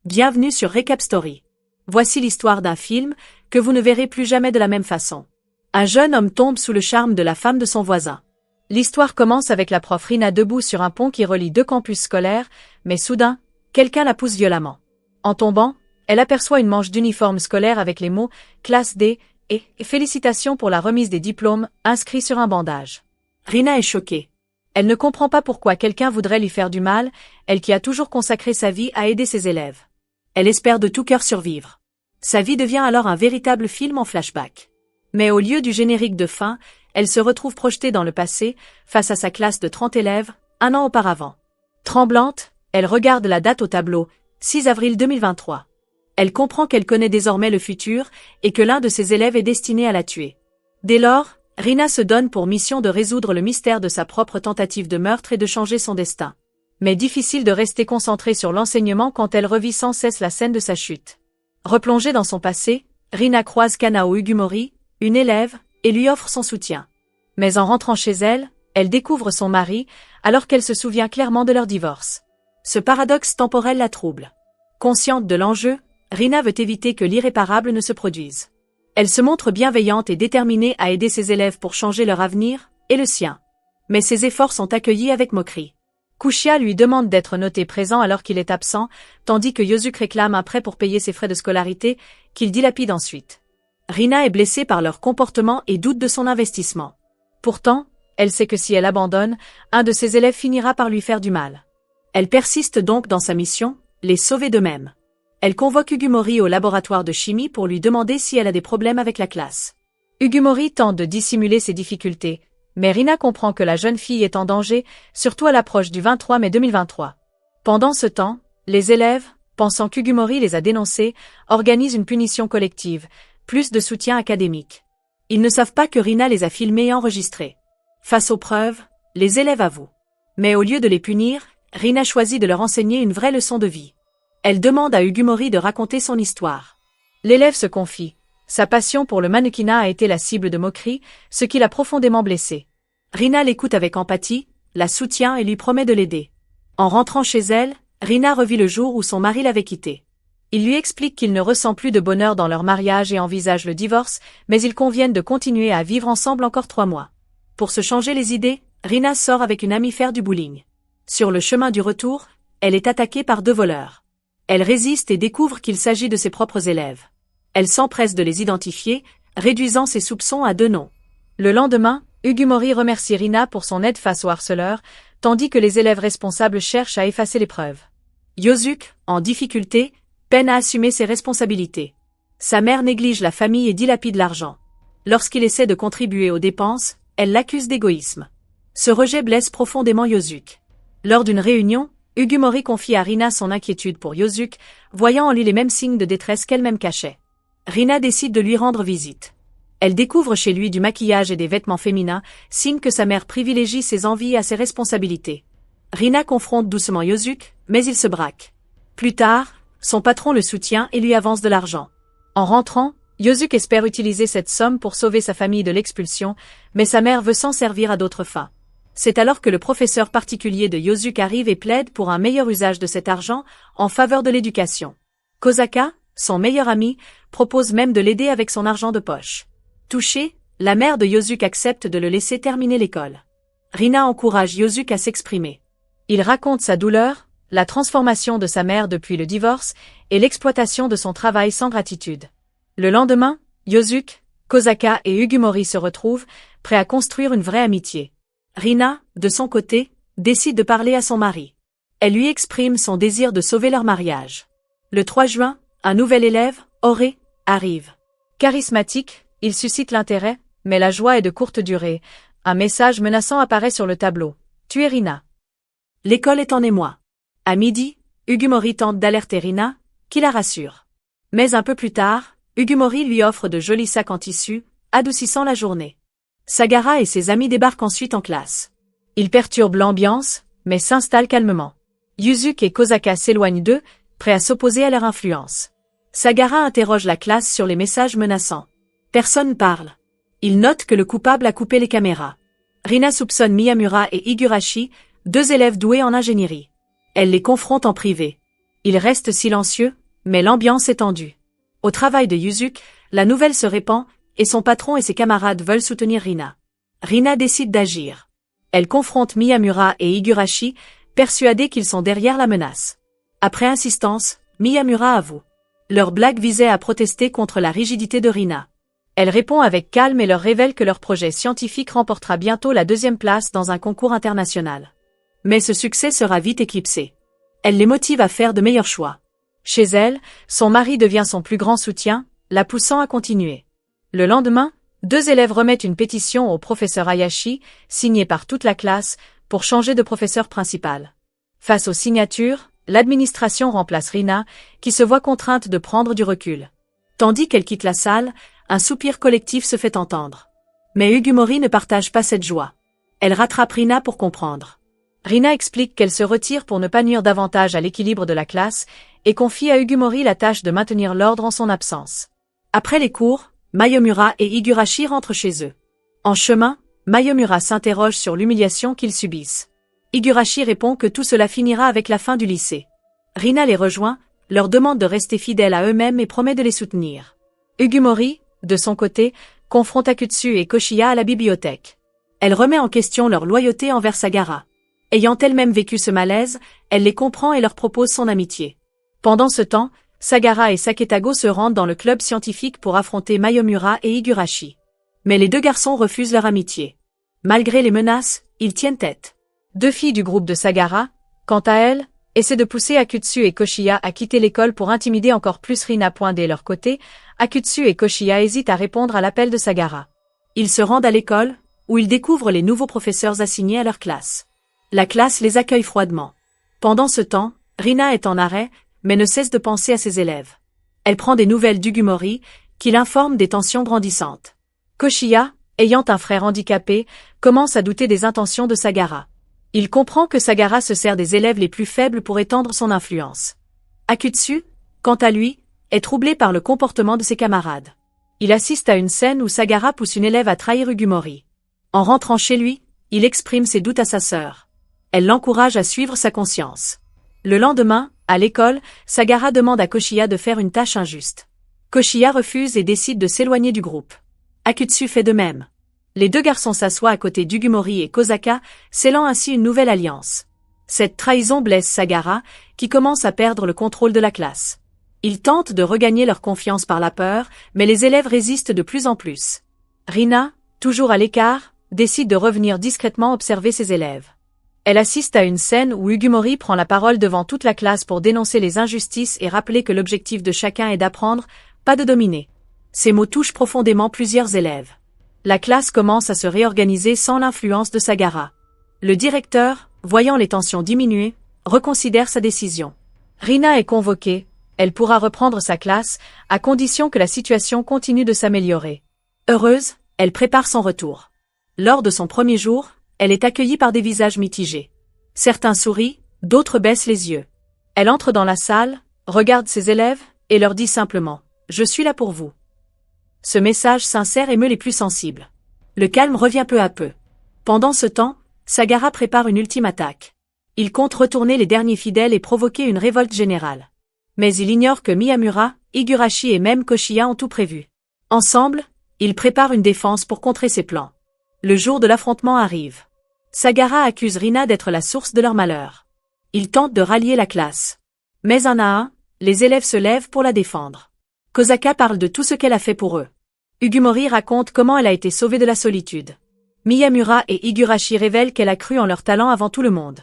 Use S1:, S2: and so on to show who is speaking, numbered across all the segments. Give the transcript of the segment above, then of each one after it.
S1: Bienvenue sur Recap Story. Voici l'histoire d'un film que vous ne verrez plus jamais de la même façon. Un jeune homme tombe sous le charme de la femme de son voisin. L'histoire commence avec la prof Rina debout sur un pont qui relie deux campus scolaires, mais soudain, quelqu'un la pousse violemment. En tombant, elle aperçoit une manche d'uniforme scolaire avec les mots « Classe D » et « Félicitations pour la remise des diplômes » inscrits sur un bandage. Rina est choquée. Elle ne comprend pas pourquoi quelqu'un voudrait lui faire du mal, elle qui a toujours consacré sa vie à aider ses élèves. Elle espère de tout cœur survivre. Sa vie devient alors un véritable film en flashback. Mais au lieu du générique de fin, elle se retrouve projetée dans le passé, face à sa classe de 30 élèves, un an auparavant. Tremblante, elle regarde la date au tableau, 6 avril 2023. Elle comprend qu'elle connaît désormais le futur et que l'un de ses élèves est destiné à la tuer. Dès lors, Rina se donne pour mission de résoudre le mystère de sa propre tentative de meurtre et de changer son destin. Mais difficile de rester concentrée sur l'enseignement quand elle revit sans cesse la scène de sa chute. Replongée dans son passé, Rina croise Kanao Ugumori, une élève, et lui offre son soutien. Mais en rentrant chez elle, elle découvre son mari, alors qu'elle se souvient clairement de leur divorce. Ce paradoxe temporel la trouble. Consciente de l'enjeu, Rina veut éviter que l'irréparable ne se produise. Elle se montre bienveillante et déterminée à aider ses élèves pour changer leur avenir, et le sien. Mais ses efforts sont accueillis avec moquerie. Kushia lui demande d'être noté présent alors qu'il est absent, tandis que Yosuke réclame un prêt pour payer ses frais de scolarité, qu'il dilapide ensuite. Rina est blessée par leur comportement et doute de son investissement. Pourtant, elle sait que si elle abandonne, un de ses élèves finira par lui faire du mal. Elle persiste donc dans sa mission, les sauver d'eux-mêmes. Elle convoque Ugumori au laboratoire de chimie pour lui demander si elle a des problèmes avec la classe. Ugumori tente de dissimuler ses difficultés, mais Rina comprend que la jeune fille est en danger, surtout à l'approche du 23 mai 2023. Pendant ce temps, les élèves, pensant qu'Ugumori les a dénoncés, organisent une punition collective, plus de soutien académique. Ils ne savent pas que Rina les a filmés et enregistrés. Face aux preuves, les élèves avouent. Mais au lieu de les punir, Rina choisit de leur enseigner une vraie leçon de vie. Elle demande à Ugumori de raconter son histoire. L'élève se confie. Sa passion pour le mannequinat a été la cible de moqueries, ce qui l'a profondément blessée. Rina l'écoute avec empathie, la soutient et lui promet de l'aider. En rentrant chez elle, Rina revit le jour où son mari l'avait quittée. Il lui explique qu'il ne ressent plus de bonheur dans leur mariage et envisage le divorce, mais ils conviennent de continuer à vivre ensemble encore 3 mois. Pour se changer les idées, Rina sort avec une amie faire du bowling. Sur le chemin du retour, elle est attaquée par 2 voleurs. Elle résiste et découvre qu'il s'agit de ses propres élèves. Elle s'empresse de les identifier, réduisant ses soupçons à 2 noms. Le lendemain, Ugumori remercie Rina pour son aide face aux harceleurs, tandis que les élèves responsables cherchent à effacer les preuves. Yosuke, en difficulté, peine à assumer ses responsabilités. Sa mère néglige la famille et dilapide l'argent. Lorsqu'il essaie de contribuer aux dépenses, elle l'accuse d'égoïsme. Ce rejet blesse profondément Yosuke. Lors d'une réunion, Ugumori confie à Rina son inquiétude pour Yosuke, voyant en lui les mêmes signes de détresse qu'elle-même cachait. Rina décide de lui rendre visite. Elle découvre chez lui du maquillage et des vêtements féminins, signe que sa mère privilégie ses envies à ses responsabilités. Rina confronte doucement Yosuke, mais il se braque. Plus tard, son patron le soutient et lui avance de l'argent. En rentrant, Yosuke espère utiliser cette somme pour sauver sa famille de l'expulsion, mais sa mère veut s'en servir à d'autres fins. C'est alors que le professeur particulier de Yosuke arrive et plaide pour un meilleur usage de cet argent en faveur de l'éducation. Kosaka, son meilleur ami, propose même de l'aider avec son argent de poche. Touchée, la mère de Yosuke accepte de le laisser terminer l'école. Rina encourage Yosuke à s'exprimer. Il raconte sa douleur, la transformation de sa mère depuis le divorce et l'exploitation de son travail sans gratitude. Le lendemain, Yosuke, Kosaka et Ugumori se retrouvent, prêts à construire une vraie amitié. Rina, de son côté, décide de parler à son mari. Elle lui exprime son désir de sauver leur mariage. Le 3 juin, un nouvel élève, Ore, arrive. Charismatique, il suscite l'intérêt, mais la joie est de courte durée. Un message menaçant apparaît sur le tableau. « Tuez Rina ». L'école est en émoi. À midi, Ugumori tente d'alerter Rina, qui la rassure. Mais un peu plus tard, Ugumori lui offre de jolis sacs en tissu, adoucissant la journée. Sagara et ses amis débarquent ensuite en classe. Ils perturbent l'ambiance, mais s'installent calmement. Yosuke et Kosaka s'éloignent d'eux, prêts à s'opposer à leur influence. Sagara interroge la classe sur les messages menaçants. Personne parle. Il note que le coupable a coupé les caméras. Rina soupçonne Miyamura et Higurashi, 2 élèves doués en ingénierie. Elle les confronte en privé. Il reste silencieux, mais l'ambiance est tendue. Au travail de Yuzuki, la nouvelle se répand, et son patron et ses camarades veulent soutenir Rina. Rina décide d'agir. Elle confronte Miyamura et Higurashi, persuadés qu'ils sont derrière la menace. Après insistance, Miyamura avoue. Leur blague visait à protester contre la rigidité de Rina. Elle répond avec calme et leur révèle que leur projet scientifique remportera bientôt la 2e place dans un concours international. Mais ce succès sera vite éclipsé. Elle les motive à faire de meilleurs choix. Chez elle, son mari devient son plus grand soutien, la poussant à continuer. Le lendemain, 2 élèves remettent une pétition au professeur Hayashi, signée par toute la classe, pour changer de professeur principal. Face aux signatures, l'administration remplace Rina, qui se voit contrainte de prendre du recul. Tandis qu'elle quitte la salle, un soupir collectif se fait entendre. Mais Ugumori ne partage pas cette joie. Elle rattrape Rina pour comprendre. Rina explique qu'elle se retire pour ne pas nuire davantage à l'équilibre de la classe et confie à Ugumori la tâche de maintenir l'ordre en son absence. Après les cours, Miyamura et Higurashi rentrent chez eux. En chemin, Miyamura s'interroge sur l'humiliation qu'ils subissent. Higurashi répond que tout cela finira avec la fin du lycée. Rina les rejoint, leur demande de rester fidèles à eux-mêmes et promet de les soutenir. Ugumori, de son côté, confronte Akutsu et Koshiya à la bibliothèque. Elle remet en question leur loyauté envers Sagara. Ayant elle-même vécu ce malaise, elle les comprend et leur propose son amitié. Pendant ce temps, Sagara et Saketago se rendent dans le club scientifique pour affronter Miyamura et Higurashi. Mais les 2 garçons refusent leur amitié. Malgré les menaces, ils tiennent tête. 2 filles du groupe de Sagara, quant à elles, essaient de pousser Akutsu et Koshiya à quitter l'école pour intimider encore plus Rina. Dès leur côté, Akutsu et Koshiya hésitent à répondre à l'appel de Sagara. Ils se rendent à l'école, où ils découvrent les nouveaux professeurs assignés à leur classe. La classe les accueille froidement. Pendant ce temps, Rina est en arrêt, mais ne cesse de penser à ses élèves. Elle prend des nouvelles d'Ugumori, qui l'informe des tensions grandissantes. Koshiya, ayant un frère handicapé, commence à douter des intentions de Sagara. Il comprend que Sagara se sert des élèves les plus faibles pour étendre son influence. Akutsu, quant à lui, est troublé par le comportement de ses camarades. Il assiste à une scène où Sagara pousse une élève à trahir Ugumori. En rentrant chez lui, il exprime ses doutes à sa sœur. Elle l'encourage à suivre sa conscience. Le lendemain, à l'école, Sagara demande à Koshiya de faire une tâche injuste. Koshiya refuse et décide de s'éloigner du groupe. Akutsu fait de même. Les 2 garçons s'assoient à côté d'Ugumori et Kosaka, scellant ainsi une nouvelle alliance. Cette trahison blesse Sagara, qui commence à perdre le contrôle de la classe. Ils tentent de regagner leur confiance par la peur, mais les élèves résistent de plus en plus. Rina, toujours à l'écart, décide de revenir discrètement observer ses élèves. Elle assiste à une scène où Ugumori prend la parole devant toute la classe pour dénoncer les injustices et rappeler que l'objectif de chacun est d'apprendre, pas de dominer. Ces mots touchent profondément plusieurs élèves. La classe commence à se réorganiser sans l'influence de Sagara. Le directeur, voyant les tensions diminuer, reconsidère sa décision. Rina est convoquée, elle pourra reprendre sa classe, à condition que la situation continue de s'améliorer. Heureuse, elle prépare son retour. Lors de son premier jour, elle est accueillie par des visages mitigés. Certains sourient, d'autres baissent les yeux. Elle entre dans la salle, regarde ses élèves, et leur dit simplement « Je suis là pour vous ». Ce message sincère émeut les plus sensibles. Le calme revient peu à peu. Pendant ce temps, Sagara prépare une ultime attaque. Il compte retourner les derniers fidèles et provoquer une révolte générale. Mais il ignore que Miyamura, Higurashi et même Koshiya ont tout prévu. Ensemble, ils préparent une défense pour contrer ses plans. Le jour de l'affrontement arrive. Sagara accuse Rina d'être la source de leur malheur. Il tente de rallier la classe. Mais un à un, les élèves se lèvent pour la défendre. Kosaka parle de tout ce qu'elle a fait pour eux. Ugumori raconte comment elle a été sauvée de la solitude. Miyamura et Higurashi révèlent qu'elle a cru en leur talent avant tout le monde.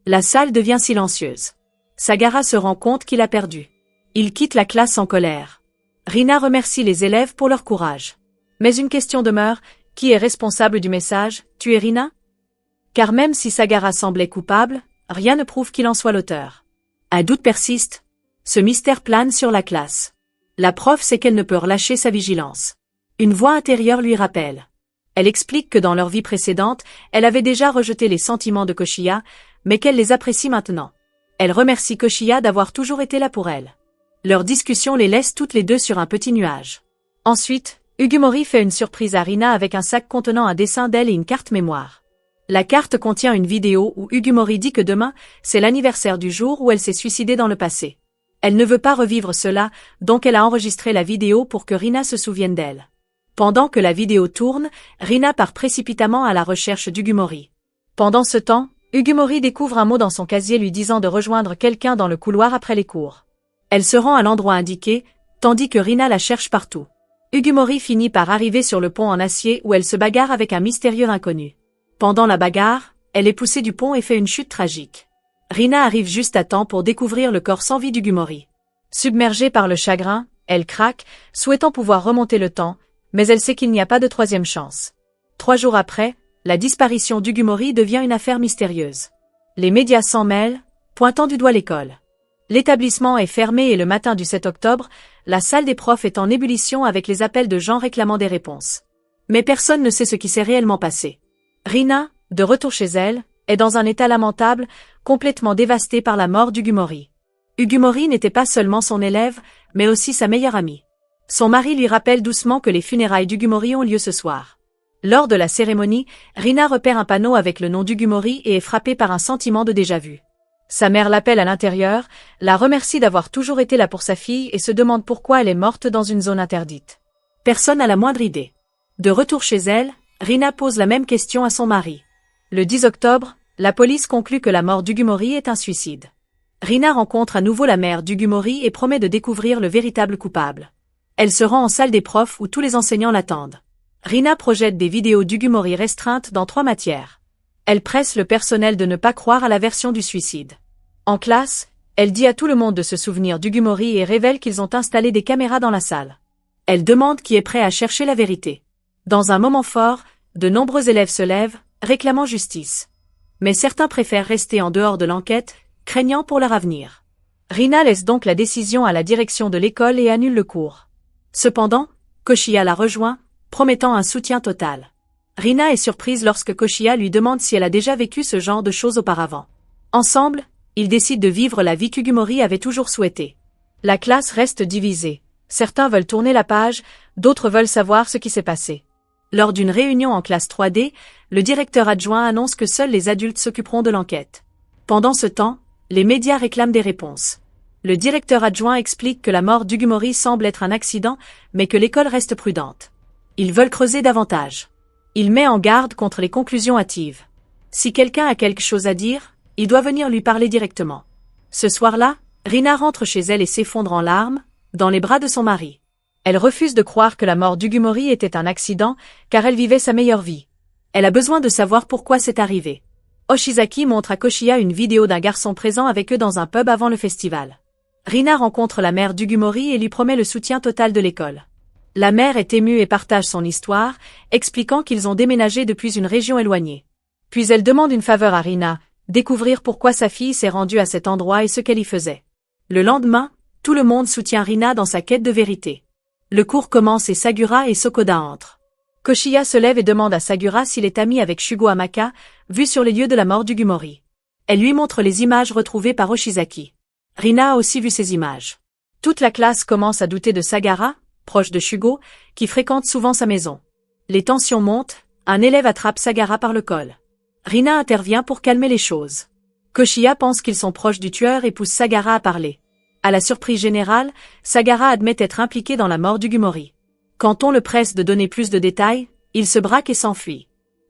S1: La salle devient silencieuse. Sagara se rend compte qu'il a perdu. Il quitte la classe en colère. Rina remercie les élèves pour leur courage. Mais une question demeure, qui est responsable du message « Tu es Rina ?» Car même si Sagara semblait coupable, rien ne prouve qu'il en soit l'auteur. Un doute persiste. Ce mystère plane sur la classe. La prof sait qu'elle ne peut relâcher sa vigilance. Une voix intérieure lui rappelle. Elle explique que dans leur vie précédente, elle avait déjà rejeté les sentiments de Koshiya, mais qu'elle les apprécie maintenant. Elle remercie Koshiya d'avoir toujours été là pour elle. Leur discussion les laisse toutes les 2 sur un petit nuage. Ensuite, Ugumori fait une surprise à Rina avec un sac contenant un dessin d'elle et une carte mémoire. La carte contient une vidéo où Ugumori dit que demain, c'est l'anniversaire du jour où elle s'est suicidée dans le passé. Elle ne veut pas revivre cela, donc elle a enregistré la vidéo pour que Rina se souvienne d'elle. Pendant que la vidéo tourne, Rina part précipitamment à la recherche d'Ugumori. Pendant ce temps, Ugumori découvre un mot dans son casier lui disant de rejoindre quelqu'un dans le couloir après les cours. Elle se rend à l'endroit indiqué, tandis que Rina la cherche partout. Ugumori finit par arriver sur le pont en acier où elle se bagarre avec un mystérieux inconnu. Pendant la bagarre, elle est poussée du pont et fait une chute tragique. Rina arrive juste à temps pour découvrir le corps sans vie d'Ugumori. Submergée par le chagrin, elle craque, souhaitant pouvoir remonter le temps, mais elle sait qu'il n'y a pas de troisième chance. 3 jours après, la disparition d'Ugumori devient une affaire mystérieuse. Les médias s'en mêlent, pointant du doigt l'école. L'établissement est fermé et le matin du 7 octobre, la salle des profs est en ébullition avec les appels de gens réclamant des réponses. Mais personne ne sait ce qui s'est réellement passé. Rina, de retour chez elle, est dans un état lamentable, complètement dévastée par la mort d'Ugumori. Ugumori n'était pas seulement son élève, mais aussi sa meilleure amie. Son mari lui rappelle doucement que les funérailles d'Ugumori ont lieu ce soir. Lors de la cérémonie, Rina repère un panneau avec le nom d'Ugumori et est frappée par un sentiment de déjà-vu. Sa mère l'appelle à l'intérieur, la remercie d'avoir toujours été là pour sa fille et se demande pourquoi elle est morte dans une zone interdite. Personne n'a la moindre idée. De retour chez elle, Rina pose la même question à son mari. Le 10 octobre, la police conclut que la mort d'Ugumori est un suicide. Rina rencontre à nouveau la mère d'Ugumori et promet de découvrir le véritable coupable. Elle se rend en salle des profs où tous les enseignants l'attendent. Rina projette des vidéos d'Ugumori restreintes dans 3 matières. Elle presse le personnel de ne pas croire à la version du suicide. En classe, elle dit à tout le monde de se souvenir d'Ugumori et révèle qu'ils ont installé des caméras dans la salle. Elle demande qui est prêt à chercher la vérité. Dans un moment fort, de nombreux élèves se lèvent, réclamant justice. Mais certains préfèrent rester en dehors de l'enquête, craignant pour leur avenir. Rina laisse donc la décision à la direction de l'école et annule le cours. Cependant, Koshiya la rejoint, promettant un soutien total. Rina est surprise lorsque Koshiya lui demande si elle a déjà vécu ce genre de choses auparavant. Ensemble, ils décident de vivre la vie qu'Ugumori avait toujours souhaitée. La classe reste divisée. Certains veulent tourner la page, d'autres veulent savoir ce qui s'est passé. Lors d'une réunion en classe 3D, le directeur adjoint annonce que seuls les adultes s'occuperont de l'enquête. Pendant ce temps, les médias réclament des réponses. Le directeur adjoint explique que la mort d'Ugumori semble être un accident, mais que l'école reste prudente. Ils veulent creuser davantage. Il met en garde contre les conclusions hâtives. Si quelqu'un a quelque chose à dire, il doit venir lui parler directement. Ce soir-là, Rina rentre chez elle et s'effondre en larmes, dans les bras de son mari. Elle refuse de croire que la mort d'Ugumori était un accident, car elle vivait sa meilleure vie. Elle a besoin de savoir pourquoi c'est arrivé. Oshizaki montre à Koshiya une vidéo d'un garçon présent avec eux dans un pub avant le festival. Rina rencontre la mère d'Ugumori et lui promet le soutien total de l'école. La mère est émue et partage son histoire, expliquant qu'ils ont déménagé depuis une région éloignée. Puis elle demande une faveur à Rina, découvrir pourquoi sa fille s'est rendue à cet endroit et ce qu'elle y faisait. Le lendemain, tout le monde soutient Rina dans sa quête de vérité. Le cours commence et Sagura et Sokoda entrent. Koshiya se lève et demande à Sagura s'il est ami avec Shugo Hamaka, vu sur les lieux de la mort d'Ugumori. Elle lui montre les images retrouvées par Oshizaki. Rina a aussi vu ces images. Toute la classe commence à douter de Sagara, proche de Shugo, qui fréquente souvent sa maison. Les tensions montent, un élève attrape Sagara par le col. Rina intervient pour calmer les choses. Koshiya pense qu'ils sont proches du tueur et pousse Sagara à parler. À la surprise générale, Sagara admet être impliqué dans la mort d'Ugumori. Quand on le presse de donner plus de détails, il se braque et s'enfuit.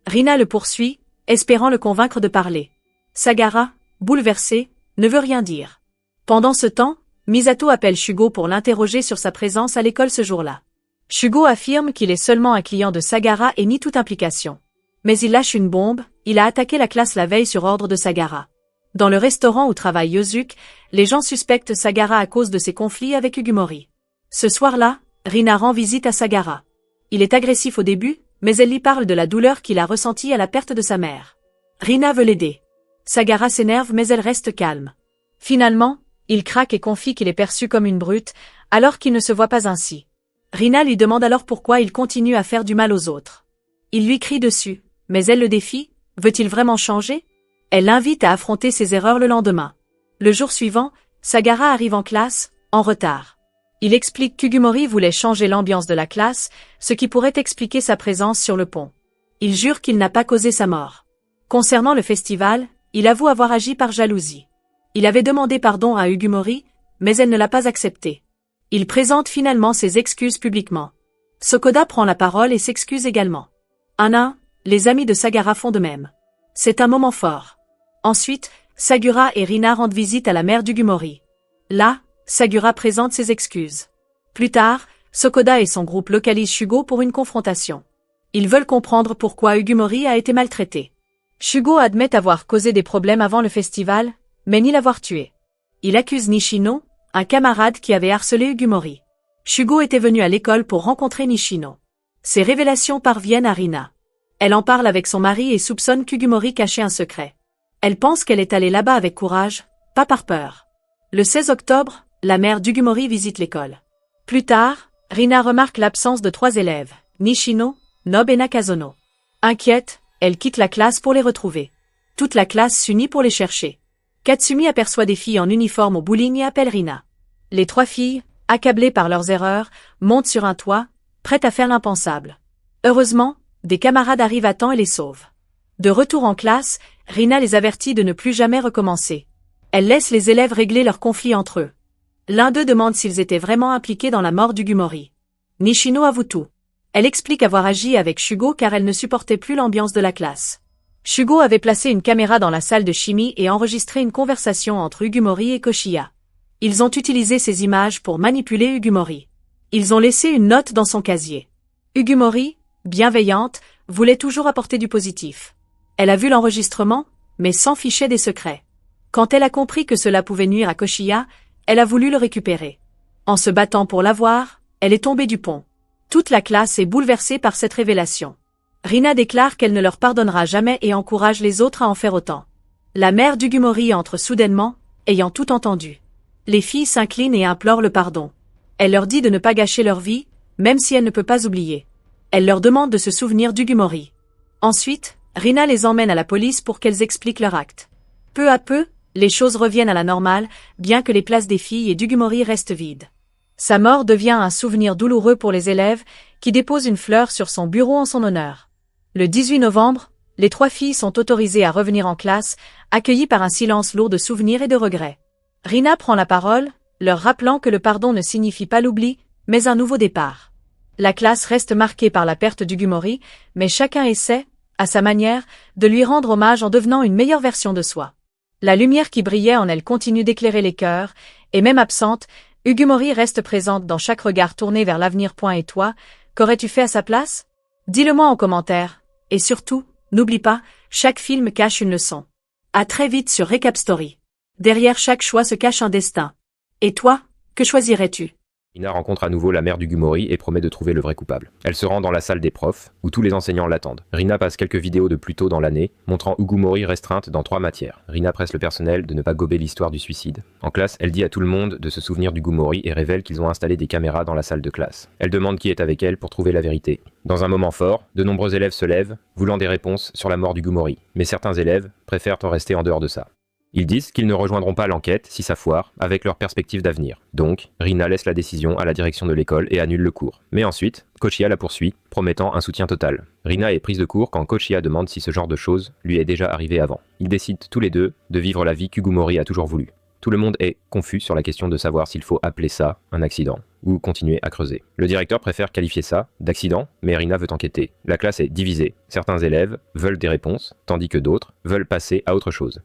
S1: Rina le poursuit, espérant le convaincre de parler. Sagara, bouleversé, ne veut rien dire. Pendant ce temps, Misato appelle Shugo pour l'interroger sur sa présence à l'école ce jour-là. Shugo affirme qu'il est seulement un client de Sagara et nie toute implication. Mais il lâche une bombe, il a attaqué la classe la veille sur ordre de Sagara. Dans le restaurant où travaille Yosuke, les gens suspectent Sagara à cause de ses conflits avec Ugumori. Ce soir-là, Rina rend visite à Sagara. Il est agressif au début, mais elle lui parle de la douleur qu'il a ressentie à la perte de sa mère. Rina veut l'aider. Sagara s'énerve mais elle reste calme. Finalement, il craque et confie qu'il est perçu comme une brute, alors qu'il ne se voit pas ainsi. Rina lui demande alors pourquoi il continue à faire du mal aux autres. Il lui crie dessus, mais elle le défie, veut-il vraiment changer ? Elle l'invite à affronter ses erreurs le lendemain. Le jour suivant, Sagara arrive en classe, en retard. Il explique qu'Ugumori voulait changer l'ambiance de la classe, ce qui pourrait expliquer sa présence sur le pont. Il jure qu'il n'a pas causé sa mort. Concernant le festival, il avoue avoir agi par jalousie. Il avait demandé pardon à Ugumori, mais elle ne l'a pas accepté. Il présente finalement ses excuses publiquement. Sokoda prend la parole et s'excuse également. Les amis de Sagara font de même. C'est un moment fort. Ensuite, Sagura et Rina rendent visite à la mère d'Ugumori. Là, Sagura présente ses excuses. Plus tard, Sokoda et son groupe localisent Shugo pour une confrontation. Ils veulent comprendre pourquoi Ugumori a été maltraité. Shugo admet avoir causé des problèmes avant le festival, mais ni l'avoir tué. Il accuse Nishino, un camarade qui avait harcelé Ugumori. Shugo était venu à l'école pour rencontrer Nishino. Ces révélations parviennent à Rina. Elle en parle avec son mari et soupçonne qu'Ugumori cachait un secret. Elle pense qu'elle est allée là-bas avec courage, pas par peur. Le 16 octobre, la mère d'Ugumori visite l'école. Plus tard, Rina remarque l'absence de 3 élèves, Nishino, Nob et Nakazono. Inquiète, elle quitte la classe pour les retrouver. Toute la classe s'unit pour les chercher. Katsumi aperçoit des filles en uniforme au bowling et appelle Rina. Les 3 filles, accablées par leurs erreurs, montent sur un toit, prêtes à faire l'impensable. Heureusement, des camarades arrivent à temps et les sauvent. De retour en classe, Rina les avertit de ne plus jamais recommencer. Elle laisse les élèves régler leurs conflits entre eux. L'un d'eux demande s'ils étaient vraiment impliqués dans la mort d'Ugumori. Nishino avoue tout. Elle explique avoir agi avec Shugo car elle ne supportait plus l'ambiance de la classe. Shugo avait placé une caméra dans la salle de chimie et enregistré une conversation entre Ugumori et Koshiya. Ils ont utilisé ces images pour manipuler Ugumori. Ils ont laissé une note dans son casier. Ugumori, bienveillante, voulait toujours apporter du positif. Elle a vu l'enregistrement, mais s'en fichait des secrets. Quand elle a compris que cela pouvait nuire à Koshiya, elle a voulu le récupérer. En se battant pour l'avoir, elle est tombée du pont. Toute la classe est bouleversée par cette révélation. Rina déclare qu'elle ne leur pardonnera jamais et encourage les autres à en faire autant. La mère d'Ugumori entre soudainement, ayant tout entendu. Les filles s'inclinent et implorent le pardon. Elle leur dit de ne pas gâcher leur vie, même si elle ne peut pas oublier. Elle leur demande de se souvenir d'Ugumori. Ensuite, Rina les emmène à la police pour qu'elles expliquent leur acte. Peu à peu, les choses reviennent à la normale, bien que les places des filles et d'Ugumori restent vides. Sa mort devient un souvenir douloureux pour les élèves, qui déposent une fleur sur son bureau en son honneur. Le 18 novembre, les 3 filles sont autorisées à revenir en classe, accueillies par un silence lourd de souvenirs et de regrets. Rina prend la parole, leur rappelant que le pardon ne signifie pas l'oubli, mais un nouveau départ. La classe reste marquée par la perte d'Ugumori, mais chacun essaie, à sa manière, de lui rendre hommage en devenant une meilleure version de soi. La lumière qui brillait en elle continue d'éclairer les cœurs, et même absente, Ugumori reste présente dans chaque regard tourné vers l'avenir. Et toi, qu'aurais-tu fait à sa place? Dis-le-moi en commentaire. Et surtout, n'oublie pas, chaque film cache une leçon. À très vite sur Recap Story. Derrière chaque choix se cache un destin. Et toi, que choisirais-tu?
S2: Rina rencontre à nouveau la mère d'Ugumori et promet de trouver le vrai coupable. Elle se rend dans la salle des profs, où tous les enseignants l'attendent. Rina passe quelques vidéos de plus tôt dans l'année, montrant Ugumori restreinte dans 3 matières. Rina presse le personnel de ne pas gober l'histoire du suicide. En classe, elle dit à tout le monde de se souvenir d'Ugumori et révèle qu'ils ont installé des caméras dans la salle de classe. Elle demande qui est avec elle pour trouver la vérité. Dans un moment fort, de nombreux élèves se lèvent, voulant des réponses sur la mort d'Ugumori. Mais certains élèves préfèrent en rester en dehors de ça. Ils disent qu'ils ne rejoindront pas l'enquête si ça foire, avec leur perspective d'avenir. Donc, Rina laisse la décision à la direction de l'école et annule le cours. Mais ensuite, Koshiya la poursuit, promettant un soutien total. Rina est prise de court quand Koshiya demande si ce genre de choses lui est déjà arrivé avant. Ils décident tous les deux de vivre la vie qu'Ugumori a toujours voulu. Tout le monde est confus sur la question de savoir s'il faut appeler ça un accident, ou continuer à creuser. Le directeur préfère qualifier ça d'accident, mais Rina veut enquêter. La classe est divisée. Certains élèves veulent des réponses, tandis que d'autres veulent passer à autre chose.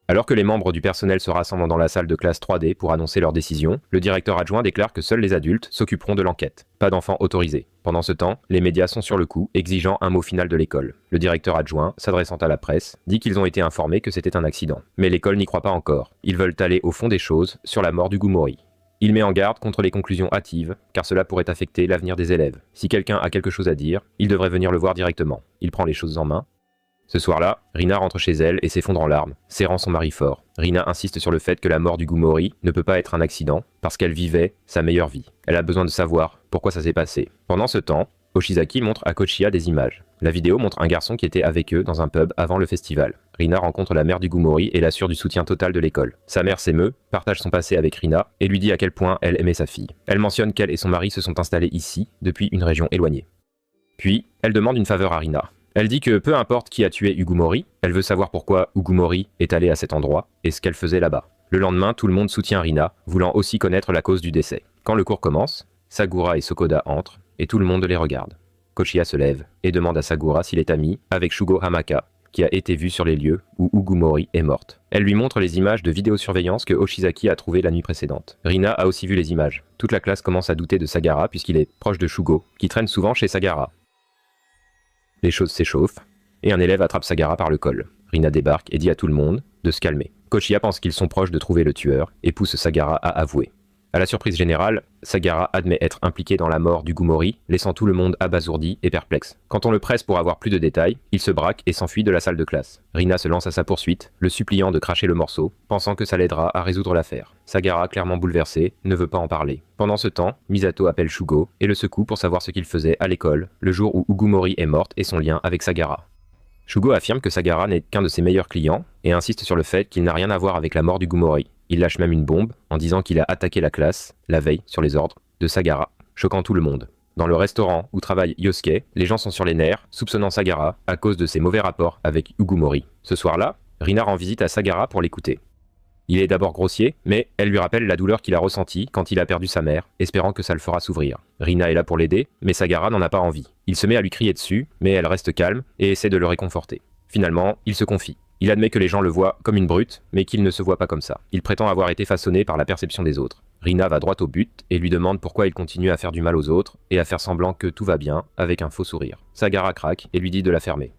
S2: Alors que les membres du personnel se rassemblent dans la salle de classe 3D pour annoncer leur décision, le directeur adjoint déclare que seuls les adultes s'occuperont de l'enquête. Pas d'enfants autorisés. Pendant ce temps, les médias sont sur le coup, exigeant un mot final de l'école. Le directeur adjoint, s'adressant à la presse, dit qu'ils ont été informés que c'était un accident. Mais l'école n'y croit pas encore. Ils veulent aller au fond des choses sur la mort d'Ugumori. Il met en garde contre les conclusions hâtives, car cela pourrait affecter l'avenir des élèves. Si quelqu'un a quelque chose à dire, il devrait venir le voir directement. Il prend les choses en main. Ce soir-là, Rina rentre chez elle et s'effondre en larmes, serrant son mari fort. Rina insiste sur le fait que la mort d'Ugumori ne peut pas être un accident, parce qu'elle vivait sa meilleure vie. Elle a besoin de savoir pourquoi ça s'est passé. Pendant ce temps, Oshizaki montre à Koshiya des images. La vidéo montre un garçon qui était avec eux dans un pub avant le festival. Rina rencontre la mère d'Ugumori et l'assure du soutien total de l'école. Sa mère s'émeut, partage son passé avec Rina et lui dit à quel point elle aimait sa fille. Elle mentionne qu'elle et son mari se sont installés ici, depuis une région éloignée. Puis, elle demande une faveur à Rina. Elle dit que peu importe qui a tué Ugumori, elle veut savoir pourquoi Ugumori est allé à cet endroit et ce qu'elle faisait là-bas. Le lendemain, tout le monde soutient Rina, voulant aussi connaître la cause du décès. Quand le cours commence, Sagura et Sokoda entrent, et tout le monde les regarde. Kochiya se lève et demande à Sagura s'il est ami avec Shugo Hamaka, qui a été vu sur les lieux où Ugumori est morte. Elle lui montre les images de vidéosurveillance que Oshizaki a trouvées la nuit précédente. Rina a aussi vu les images. Toute la classe commence à douter de Sagara puisqu'il est proche de Shugo, qui traîne souvent chez Sagara. Les choses s'échauffent, et un élève attrape Sagara par le col. Rina débarque et dit à tout le monde de se calmer. Kochiya pense qu'ils sont proches de trouver le tueur et pousse Sagara à avouer. À la surprise générale, Sagara admet être impliqué dans la mort d'Ugumori, laissant tout le monde abasourdi et perplexe. Quand on le presse pour avoir plus de détails, il se braque et s'enfuit de la salle de classe. Rina se lance à sa poursuite, le suppliant de cracher le morceau, pensant que ça l'aidera à résoudre l'affaire. Sagara, clairement bouleversé, ne veut pas en parler. Pendant ce temps, Misato appelle Shugo et le secoue pour savoir ce qu'il faisait à l'école, le jour où Ugumori est morte et son lien avec Sagara. Shugo affirme que Sagara n'est qu'un de ses meilleurs clients et insiste sur le fait qu'il n'a rien à voir avec la mort d'Ugumori. Il lâche même une bombe en disant qu'il a attaqué la classe, la veille, sur les ordres de Sagara, choquant tout le monde. Dans le restaurant où travaille Yosuke, les gens sont sur les nerfs, soupçonnant Sagara à cause de ses mauvais rapports avec Ugumori. Ce soir-là, Rina rend visite à Sagara pour l'écouter. Il est d'abord grossier, mais elle lui rappelle la douleur qu'il a ressentie quand il a perdu sa mère, espérant que ça le fera s'ouvrir. Rina est là pour l'aider, mais Sagara n'en a pas envie. Il se met à lui crier dessus, mais elle reste calme et essaie de le réconforter. Finalement, il se confie. Il admet que les gens le voient comme une brute, mais qu'il ne se voit pas comme ça. Il prétend avoir été façonné par la perception des autres. Rina va droit au but et lui demande pourquoi il continue à faire du mal aux autres et à faire semblant que tout va bien avec un faux sourire. Sagara craque et lui dit de la fermer.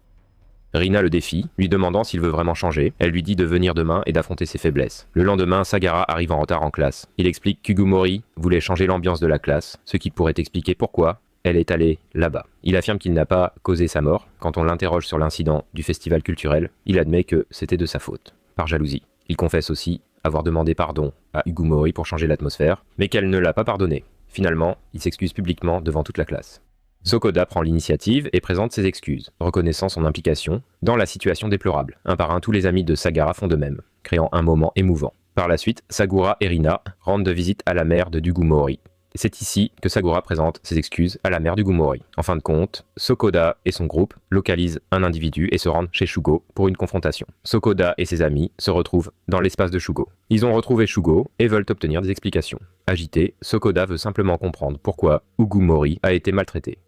S2: Rina le défie, lui demandant s'il veut vraiment changer. Elle lui dit de venir demain et d'affronter ses faiblesses. Le lendemain, Sagara arrive en retard en classe. Il explique qu'Ugumori voulait changer l'ambiance de la classe, ce qui pourrait expliquer pourquoi elle est allée là-bas. Il affirme qu'il n'a pas causé sa mort. Quand on l'interroge sur l'incident du festival culturel, il admet que c'était de sa faute, par jalousie. Il confesse aussi avoir demandé pardon à Ugumori pour changer l'atmosphère, mais qu'elle ne l'a pas pardonné. Finalement, il s'excuse publiquement devant toute la classe. Sokoda prend l'initiative et présente ses excuses, reconnaissant son implication dans la situation déplorable. Un par un, tous les amis de Sagara font de même, créant un moment émouvant. Par la suite, Sagura et Rina rendent visite à la mère de Ugumori. C'est ici que Sagura présente ses excuses à la mère d'Ugumori. En fin de compte, Sokoda et son groupe localisent un individu et se rendent chez Shugo pour une confrontation. Sokoda et ses amis se retrouvent dans l'espace de Shugo. Ils ont retrouvé Shugo et veulent obtenir des explications. Agité, Sokoda veut simplement comprendre pourquoi Ugumori a été maltraité.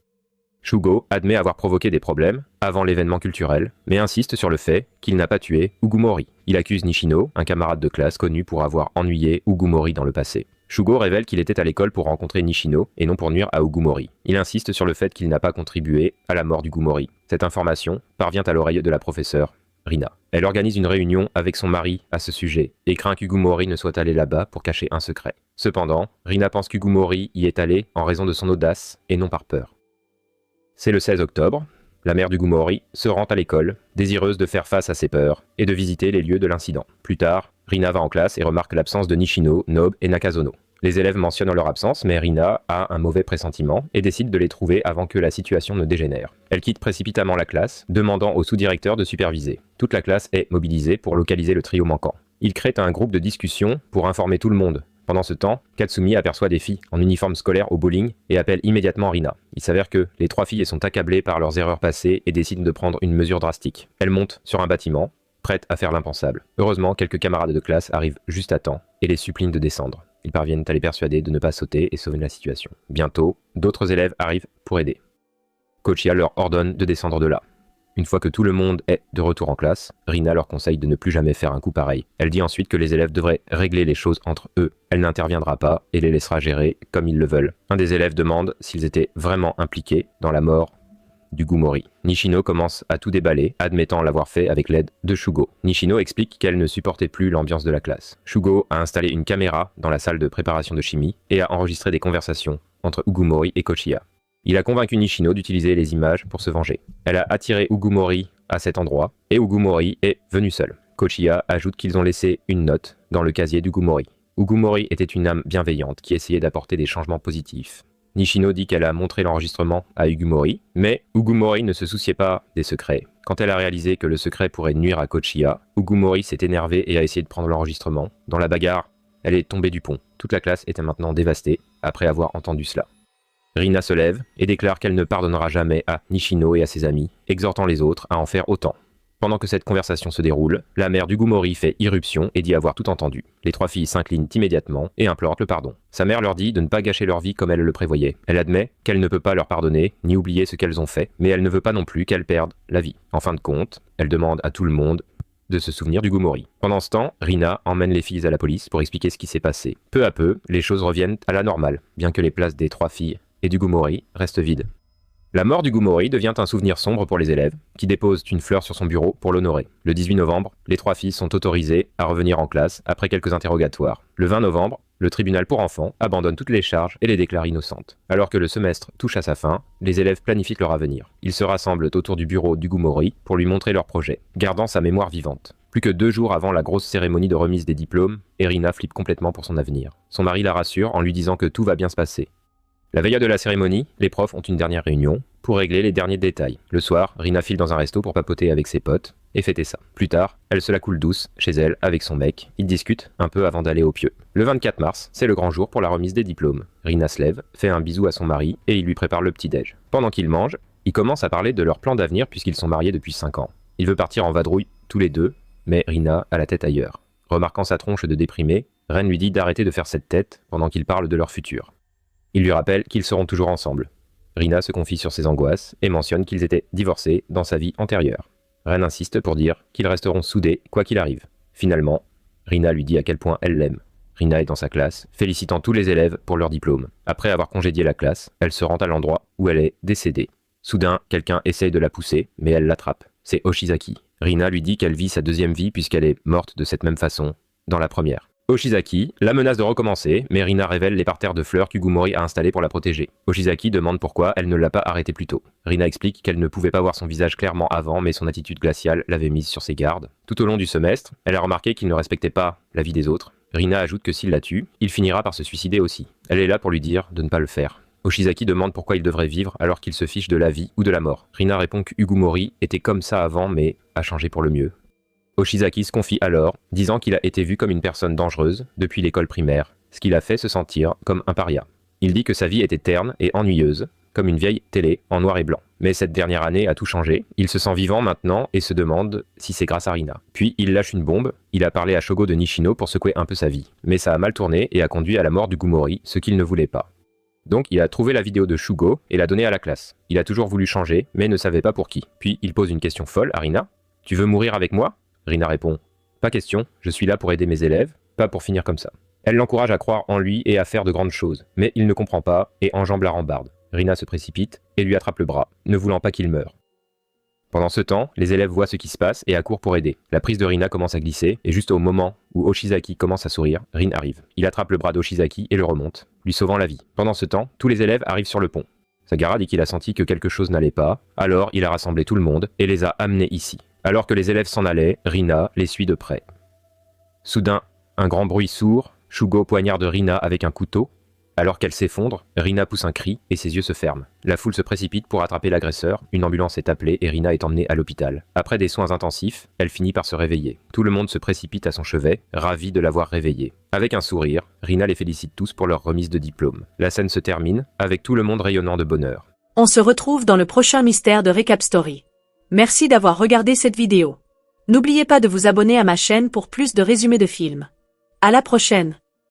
S2: Shugo admet avoir provoqué des problèmes avant l'événement culturel, mais insiste sur le fait qu'il n'a pas tué Ugumori. Il accuse Nishino, un camarade de classe connu pour avoir ennuyé Ugumori dans le passé. Shugo révèle qu'il était à l'école pour rencontrer Nishino et non pour nuire à Ugumori. Il insiste sur le fait qu'il n'a pas contribué à la mort d'Ugumori. Cette information parvient à l'oreille de la professeure Rina. Elle organise une réunion avec son mari à ce sujet et craint qu'Ugumori ne soit allé là-bas pour cacher un secret. Cependant, Rina pense qu'Ugumori y est allé en raison de son audace et non par peur. C'est le 16 octobre, la mère d'Ugumori se rend à l'école, désireuse de faire face à ses peurs et de visiter les lieux de l'incident. Plus tard, Rina va en classe et remarque l'absence de Nishino, Nobe et Nakazono. Les élèves mentionnent leur absence, mais Rina a un mauvais pressentiment et décide de les trouver avant que la situation ne dégénère. Elle quitte précipitamment la classe, demandant au sous-directeur de superviser. Toute la classe est mobilisée pour localiser le trio manquant. Il crée un groupe de discussion pour informer tout le monde. Pendant ce temps, Katsumi aperçoit des filles en uniforme scolaire au bowling et appelle immédiatement Rina. Il s'avère que les trois filles sont accablées par leurs erreurs passées et décident de prendre une mesure drastique. Elles montent sur un bâtiment, prêtes à faire l'impensable. Heureusement, quelques camarades de classe arrivent juste à temps et les supplient de descendre. Ils parviennent à les persuader de ne pas sauter et sauver la situation. Bientôt, d'autres élèves arrivent pour aider. Kochiya leur ordonne de descendre de là. Une fois que tout le monde est de retour en classe, Rina leur conseille de ne plus jamais faire un coup pareil. Elle dit ensuite que les élèves devraient régler les choses entre eux. Elle n'interviendra pas et les laissera gérer comme ils le veulent. Un des élèves demande s'ils étaient vraiment impliqués dans la mort d'Ugumori. Nishino commence à tout déballer, admettant l'avoir fait avec l'aide de Shugo. Nishino explique qu'elle ne supportait plus l'ambiance de la classe. Shugo a installé une caméra dans la salle de préparation de chimie et a enregistré des conversations entre Ugumori et Kochiya. Il a convaincu Nishino d'utiliser les images pour se venger. Elle a attiré Ugumori à cet endroit et Ugumori est venu seul. Kochiya ajoute qu'ils ont laissé une note dans le casier d'Ugumori. Ugumori était une âme bienveillante qui essayait d'apporter des changements positifs. Nishino dit qu'elle a montré l'enregistrement à Ugumori, mais Ugumori ne se souciait pas des secrets. Quand elle a réalisé que le secret pourrait nuire à Kochiya, Ugumori s'est énervé et a essayé de prendre l'enregistrement. Dans la bagarre, elle est tombée du pont. Toute la classe était maintenant dévastée après avoir entendu cela. Rina se lève et déclare qu'elle ne pardonnera jamais à Nishino et à ses amis, exhortant les autres à en faire autant. Pendant que cette conversation se déroule, la mère d'Ugumori fait irruption et dit avoir tout entendu. Les trois filles s'inclinent immédiatement et implorent le pardon. Sa mère leur dit de ne pas gâcher leur vie comme elle le prévoyait. Elle admet qu'elle ne peut pas leur pardonner, ni oublier ce qu'elles ont fait, mais elle ne veut pas non plus qu'elles perdent la vie. En fin de compte, elle demande à tout le monde de se souvenir d'Ugumori. Pendant ce temps, Rina emmène les filles à la police pour expliquer ce qui s'est passé. Peu à peu, les choses reviennent à la normale, bien que les places des trois filles et d'Ugumori restent vides. La mort d'Ugumori devient un souvenir sombre pour les élèves, qui déposent une fleur sur son bureau pour l'honorer. Le 18 novembre, les trois filles sont autorisées à revenir en classe après quelques interrogatoires. Le 20 novembre, le tribunal pour enfants abandonne toutes les charges et les déclare innocentes. Alors que le semestre touche à sa fin, les élèves planifient leur avenir. Ils se rassemblent autour du bureau d'Ugumori pour lui montrer leur projet, gardant sa mémoire vivante. Plus que 2 jours avant la grosse cérémonie de remise des diplômes, Rina flippe complètement pour son avenir. Son mari la rassure en lui disant que tout va bien se passer. La veille de la cérémonie, les profs ont une dernière réunion pour régler les derniers détails. Le soir, Rina file dans un resto pour papoter avec ses potes et fêter ça. Plus tard, elle se la coule douce chez elle avec son mec. Ils discutent un peu avant d'aller au pieu. Le 24 mars, c'est le grand jour pour la remise des diplômes. Rina se lève, fait un bisou à son mari et il lui prépare le petit-déj. Pendant qu'ils mangent, ils commencent à parler de leur plan d'avenir puisqu'ils sont mariés depuis 5 ans. Il veut partir en vadrouille tous les deux, mais Rina a la tête ailleurs. Remarquant sa tronche de déprimé, Ren lui dit d'arrêter de faire cette tête pendant qu'ils parlent de leur futur. Il lui rappelle qu'ils seront toujours ensemble. Rina se confie sur ses angoisses et mentionne qu'ils étaient divorcés dans sa vie antérieure. Ren insiste pour dire qu'ils resteront soudés quoi qu'il arrive. Finalement, Rina lui dit à quel point elle l'aime. Rina est dans sa classe, félicitant tous les élèves pour leur diplôme. Après avoir congédié la classe, elle se rend à l'endroit où elle est décédée. Soudain, quelqu'un essaye de la pousser, mais elle l'attrape. C'est Oshizaki. Rina lui dit qu'elle vit sa deuxième vie puisqu'elle est morte de cette même façon dans la première. Oshizaki la menace de recommencer, mais Rina révèle les parterres de fleurs qu'Ugumori a installés pour la protéger. Oshizaki demande pourquoi elle ne l'a pas arrêté plus tôt. Rina explique qu'elle ne pouvait pas voir son visage clairement avant, mais son attitude glaciale l'avait mise sur ses gardes. Tout au long du semestre, elle a remarqué qu'il ne respectait pas la vie des autres. Rina ajoute que s'il la tue, il finira par se suicider aussi. Elle est là pour lui dire de ne pas le faire. Oshizaki demande pourquoi il devrait vivre alors qu'il se fiche de la vie ou de la mort. Rina répond qu'Ugumori était comme ça avant, mais a changé pour le mieux. Oshizaki se confie alors, disant qu'il a été vu comme une personne dangereuse depuis l'école primaire, ce qui l'a fait se sentir comme un paria. Il dit que sa vie était terne et ennuyeuse, comme une vieille télé en noir et blanc. Mais cette dernière année a tout changé, il se sent vivant maintenant et se demande si c'est grâce à Rina. Puis il lâche une bombe, il a parlé à Shogo de Nishino pour secouer un peu sa vie. Mais ça a mal tourné et a conduit à la mort d'Ugumori, ce qu'il ne voulait pas. Donc il a trouvé la vidéo de Shugo et l'a donnée à la classe. Il a toujours voulu changer, mais ne savait pas pour qui. Puis il pose une question folle à Rina. « Tu veux mourir avec moi ?» Rina répond « Pas question, je suis là pour aider mes élèves, pas pour finir comme ça. » Elle l'encourage à croire en lui et à faire de grandes choses, mais il ne comprend pas et enjambe la rambarde. Rina se précipite et lui attrape le bras, ne voulant pas qu'il meure. Pendant ce temps, les élèves voient ce qui se passe et accourent pour aider. La prise de Rina commence à glisser, et juste au moment où Oshizaki commence à sourire, Rin arrive. Il attrape le bras d'Oshizaki et le remonte, lui sauvant la vie. Pendant ce temps, tous les élèves arrivent sur le pont. Sagara dit qu'il a senti que quelque chose n'allait pas, alors il a rassemblé tout le monde et les a amenés ici. Alors que les élèves s'en allaient, Rina les suit de près. Soudain, un grand bruit sourd, Shugo poignarde Rina avec un couteau. Alors qu'elle s'effondre, Rina pousse un cri et ses yeux se ferment. La foule se précipite pour attraper l'agresseur, une ambulance est appelée et Rina est emmenée à l'hôpital. Après des soins intensifs, elle finit par se réveiller. Tout le monde se précipite à son chevet, ravi de l'avoir réveillée. Avec un sourire, Rina les félicite tous pour leur remise de diplôme. La scène se termine, avec tout le monde rayonnant de bonheur.
S1: On se retrouve dans le prochain mystère de Recap Story. Merci d'avoir regardé cette vidéo. N'oubliez pas de vous abonner à ma chaîne pour plus de résumés de films. À la prochaine!